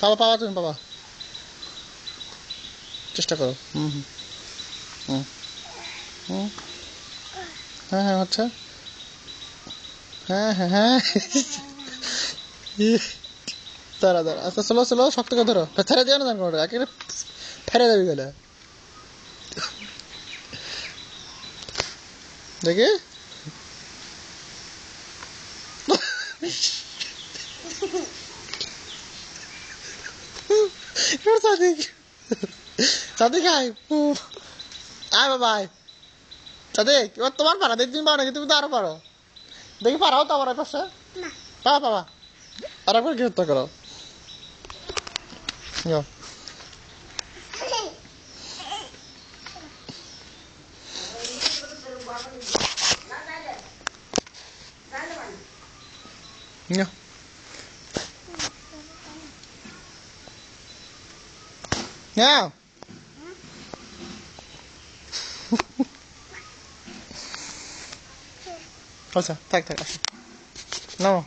পাবা পাবা তুমি পাবা চেষ্টা করো হ্যাঁ হ্যাঁ আচ্ছা হ্যাঁ হ্যাঁ হ্যাঁ দাঁড়া দাঁড়া আচ্ছা চলো চলো শক্ত করে ধরো ছেড়ে দিও না জান কোনোটা একেবারে ফেরে যাবি গেলে দেখি সাদিক সাদিক আয় আয় বাবা আয় সাদিক এবার তোমার পারা দেখি তুমি পারো নাকি তুমি তো আরো পারো দেখি পারাও তো আমার পাশে পাবা পাবা আর একবার কি হত্যা করো No. No. আচ্ছা থাক থাক আসো নাও